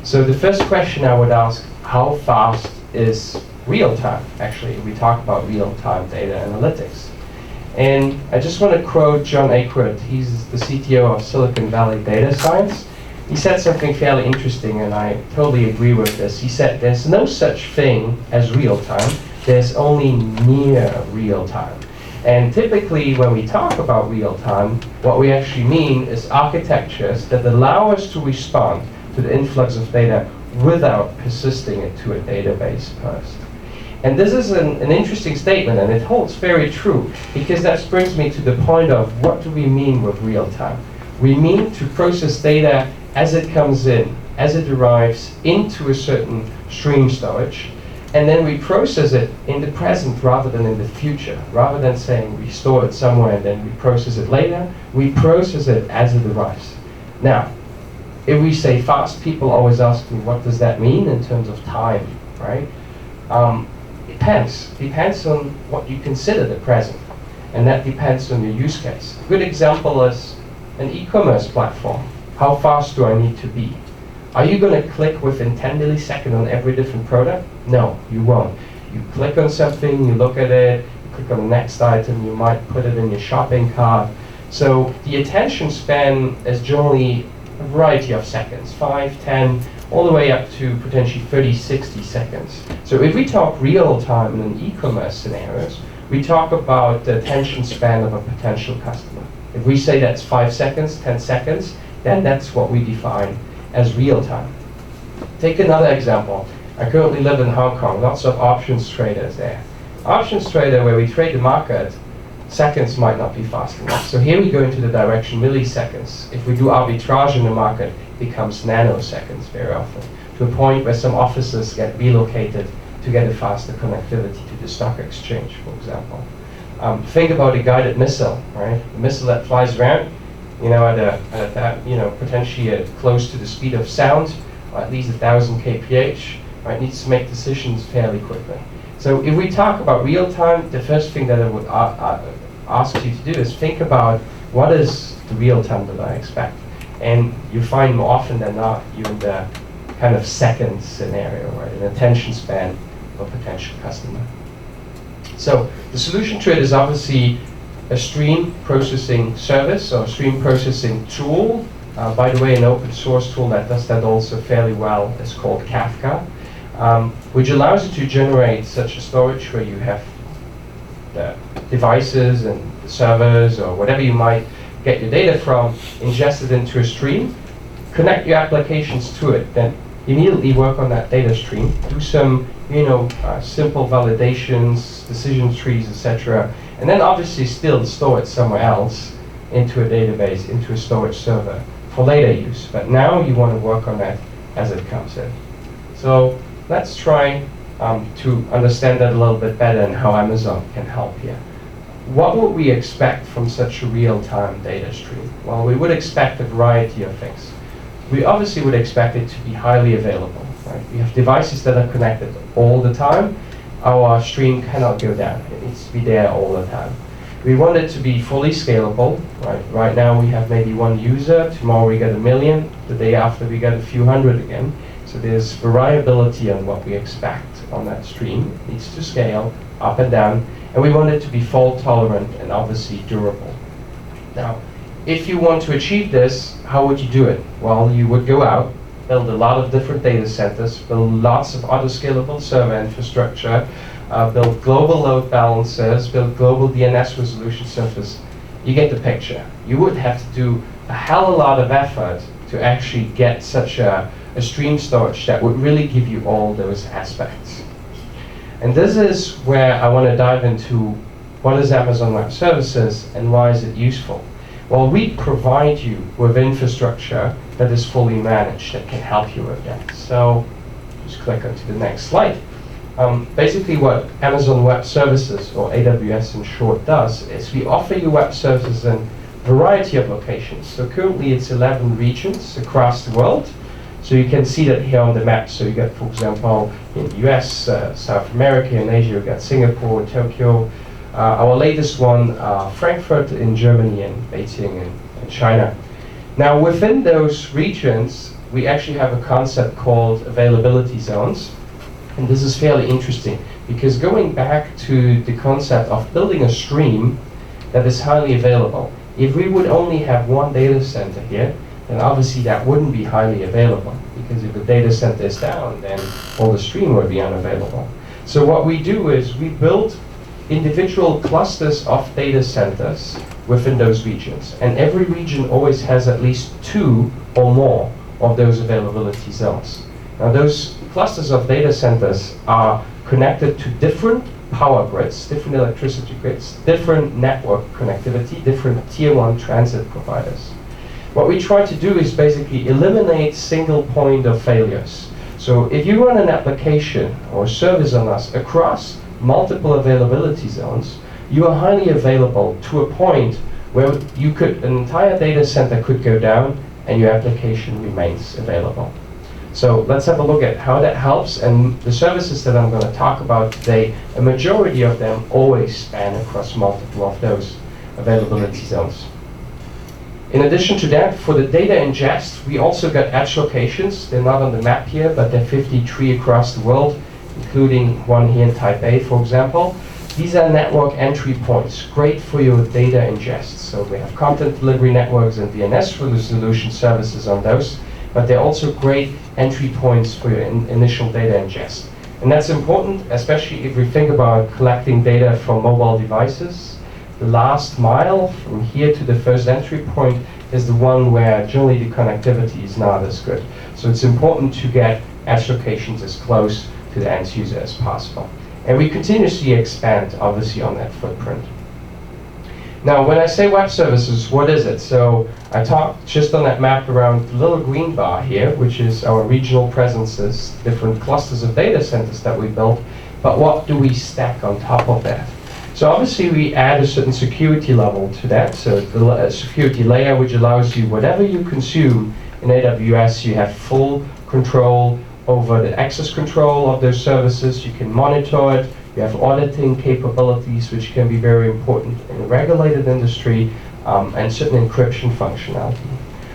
So the first question I would ask, how fast is real time? Actually, we talk about real-time data analytics. And I just want to quote John Aykroyd. He's the CTO of Silicon Valley Data Science. He said something fairly interesting, and I totally agree with this. He said, there's no such thing as real time. There's only near real time. And typically, when we talk about real time, what we actually mean is architectures that allow us to respond to the influx of data without persisting it to a database first. And this is an interesting statement, and it holds very true, because that brings me to the point of what do we mean with real time? We mean to process data as it comes in, as it arrives into a certain stream storage, and then we process it in the present rather than in the future. Rather than saying we store it somewhere and then we process it later, we process it as it arrives. Now, if we say fast, people always ask me, what does that mean in terms of time, right? Depends on what you consider the present, and that depends on your use case. A good example is an e-commerce platform. How fast do I need to be? Are you going to click within 10 milliseconds on every different product? No, you won't. You click on something, you look at it, you click on the next item, you might put it in your shopping cart. So the attention span is generally a variety of seconds, 5, 10, all the way up to potentially 30, 60 seconds. So if we talk real time in an e-commerce scenarios, we talk about the attention span of a potential customer. If we say that's 5 seconds, 10 seconds, then that's what we define as real time. Take another example. I currently live in Hong Kong, lots of options traders there. Options trader, where we trade the market, seconds might not be fast enough. So here we go into the direction milliseconds. If we do arbitrage in the market, it becomes nanoseconds very often, to a point where some offices get relocated to get a faster connectivity to the stock exchange, for example. Think about a guided missile, right? A missile that flies around, potentially close to the speed of sound, or at least 1,000 kph, right? Needs to make decisions fairly quickly. So if we talk about real time, the first thing that I would ask you to do is think about what is the real time that I expect. And you find more often than not, you're in the kind of second scenario, right? An attention span of a potential customer. So the solution to it is obviously a stream processing service or stream processing tool. By the way, an open source tool that does that also fairly well is called Kafka, which allows you to generate such a storage where you have the devices and the servers or whatever you might get your data from ingested into a stream, connect your applications to it, then immediately work on that data stream, do some simple validations, decision trees, etc., and then obviously still store it somewhere else into a database, into a storage server for later use. But now you want to work on that as it comes in. So let's try to understand that a little bit better and how Amazon can help here. What would we expect from such a real-time data stream? Well, we would expect a variety of things. We obviously would expect it to be highly available. Right? We have devices that are connected all the time. Our stream cannot go down. It needs to be there all the time. We want it to be fully scalable. Right now we have maybe one user. Tomorrow we get 1 million. The day after we get a few hundred again. So there's variability on what we expect on that stream. It needs to scale up and down. And we want it to be fault tolerant and obviously durable. Now, if you want to achieve this, how would you do it? Well, you would go out, build a lot of different data centers, build lots of other scalable server infrastructure, build global load balancers, build global DNS resolution service. You get the picture. You would have to do a hell of a lot of effort to actually get such a stream storage that would really give you all those aspects. And this is where I want to dive into what is Amazon Web Services and why is it useful. Well, we provide you with infrastructure that is fully managed that can help you with that. So just click onto the next slide. Basically what Amazon Web Services, or AWS in short, does is we offer you web services in a variety of locations. So currently it's 11 regions across the world. So you can see that here on the map. So you got, for example, in the US, South America, in Asia, we got Singapore, Tokyo. Our latest one, Frankfurt in Germany and Beijing in China. Now within those regions, we actually have a concept called availability zones. And this is fairly interesting, because going back to the concept of building a stream that is highly available, if we would only have one data center here, then obviously that wouldn't be highly available, because if the data center is down, then all the stream would be unavailable. So what we do is we build individual clusters of data centers within those regions. And every region always has at least 2 or more of those availability zones. Now those clusters of data centers are connected to different power grids, different electricity grids, different network connectivity, different tier 1 transit providers. What we try to do is basically eliminate single point of failures. So if you run an application or service on us across multiple availability zones, you are highly available to a point where an entire data center could go down and your application remains available. So let's have a look at how that helps. And the services that I'm going to talk about today, a majority of them always span across multiple of those availability zones. In addition to that, for the data ingest, we also got edge locations. They're not on the map here, but they're 53 across the world, including one here in Taipei, for example. These are network entry points, great for your data ingest. So we have content delivery networks and DNS resolution services on those, but they're also great entry points for your initial data ingest. And that's important, especially if we think about collecting data from mobile devices. The last mile from here to the first entry point is the one where generally the connectivity is not as good. So it's important to get edge locations as close to the end user as possible. And we continuously expand, obviously, on that footprint. Now, when I say web services, what is it? So I talked just on that map around the little green bar here, which is our regional presences, different clusters of data centers that we built. But what do we stack on top of that? So obviously, we add a certain security level to that. So the security layer, which allows you, whatever you consume in AWS, you have full control over the access control of those services. You can monitor it. You have auditing capabilities, which can be very important in a regulated industry, and certain encryption functionality.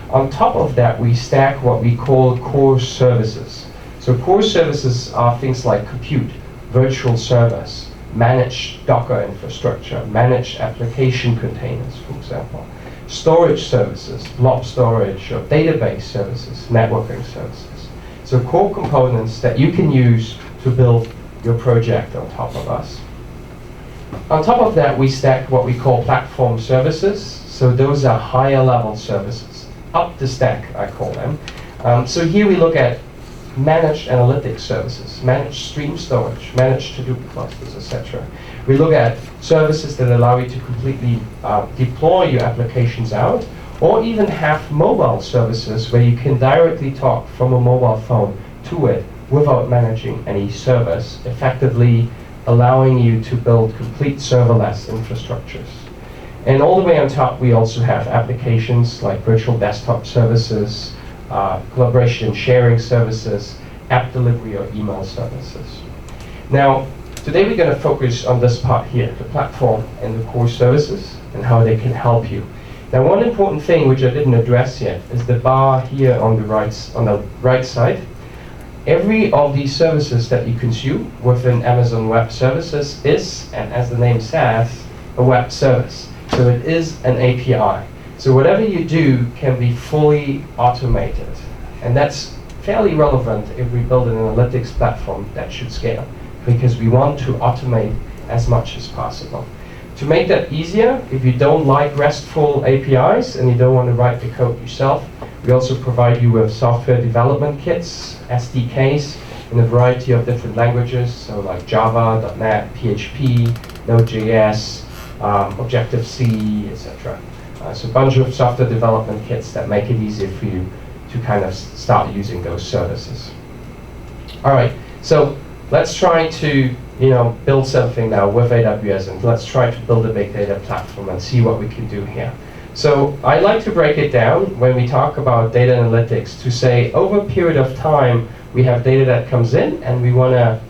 On top of that, we stack what we call core services. So core services are things like compute, virtual servers, managed Docker infrastructure, managed application containers, for example, storage services, blob storage, or database services, networking services. So core components that you can use to build your project on top of us. On top of that, we stack what we call platform services. So those are higher level services, up the stack, I call them. So here we look at managed analytics services, managed stream storage, managed Hadoop clusters, etc. We look at services that allow you to completely deploy your applications out, or even have mobile services where you can directly talk from a mobile phone to it without managing any servers, effectively allowing you to build complete serverless infrastructures. And all the way on top, we also have applications like virtual desktop services, collaboration and sharing services, app delivery or email services. Now, today we're going to focus on this part here, the platform and the core services and how they can help you. Now, one important thing which I didn't address yet is the bar here on the right side. Every of these services that you consume within Amazon Web Services is, and as the name says, a web service. So it is an API. So whatever you do can be fully automated. And that's fairly relevant if we build an analytics platform that should scale, because we want to automate as much as possible. To make that easier, if you don't like RESTful APIs and you don't want to write the code yourself, we also provide you with software development kits, SDKs, in a variety of different languages, so like Java, .NET, PHP, Node.js, Objective-C, etc. So a bunch of software development kits that make it easier for you to kind of start using those services. All right, so let's try to build something now with AWS, and let's try to build a big data platform and see what we can do here. So I like to break it down when we talk about data analytics to say over a period of time we have data that comes in and we want to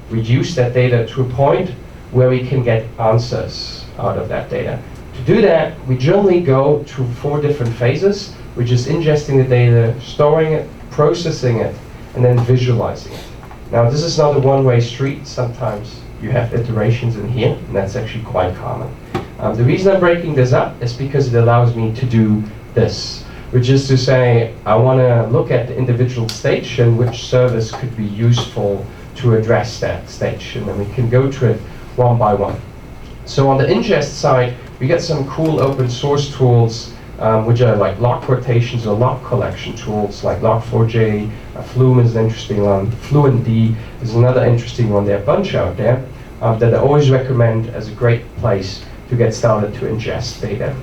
reduce that data to a point where we can get answers out of that data. To do that, we generally go through 4 different phases, which is ingesting the data, storing it, processing it, and then visualizing it. Now, this is not a one-way street. Sometimes you have iterations in here, and that's actually quite common. The reason I'm breaking this up is because it allows me to do this, which is to say, I want to look at the individual stage and which service could be useful to address that stage, and then we can go through it one by one. So on the ingest side, we get some cool open source tools, which are like log quotations or log collection tools, like Log4j. Flume is an interesting one. Fluentd is another interesting one. There are a bunch out there that I always recommend as a great place to get started to ingest data.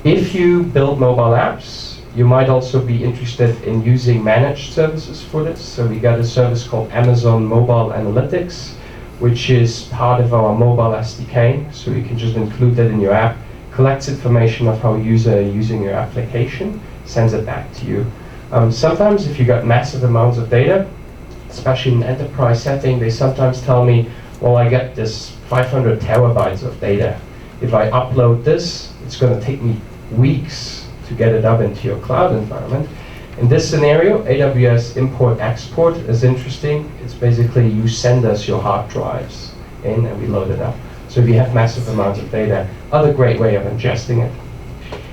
If you build mobile apps, you might also be interested in using managed services for this. So we got a service called Amazon Mobile Analytics, which is part of our mobile SDK. So you can just include that in your app, collects information of how users are using your application, sends it back to you. Sometimes if you got massive amounts of data, especially in an enterprise setting, they sometimes tell me, well, I get this 500 terabytes of data. If I upload this, it's going to take me weeks to get it up into your cloud environment. In this scenario, AWS import-export is interesting. It's basically you send us your hard drives in and we load it up. So if you have massive amounts of data, other great way of ingesting it.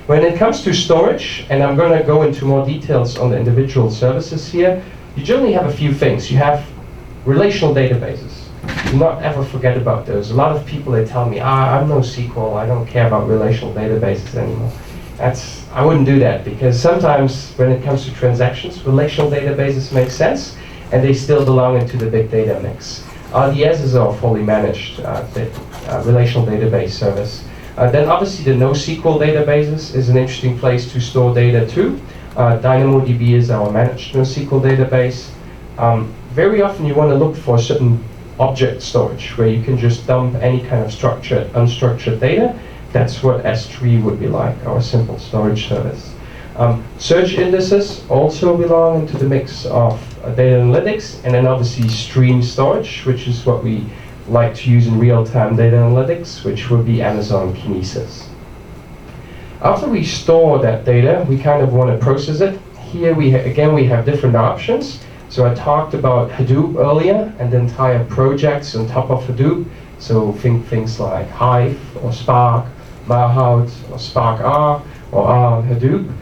When it comes to storage, and I'm going to go into more details on the individual services here, you generally have a few things. You have relational databases. Do not ever forget about those. A lot of people, they tell me, I'm no SQL, I don't care about relational databases anymore. I wouldn't do that, because sometimes when it comes to transactions, relational databases make sense, and they still belong into the big data mix. RDS is our fully managed relational database service. Then obviously the NoSQL databases is an interesting place to store data too. DynamoDB is our managed NoSQL database. Very often you want to look for certain object storage where you can just dump any kind of structured, unstructured data. That's what S3 would be like, our simple storage service. Search indices also belong into the mix of data analytics, and then obviously stream storage, which is what we like to use in real-time data analytics, which would be Amazon Kinesis. After we store that data, we kind of want to process it. Here we have different options. So I talked about Hadoop earlier, and the entire projects on top of Hadoop. So think things like Hive or Spark, Mahout or Spark R or R on Hadoop.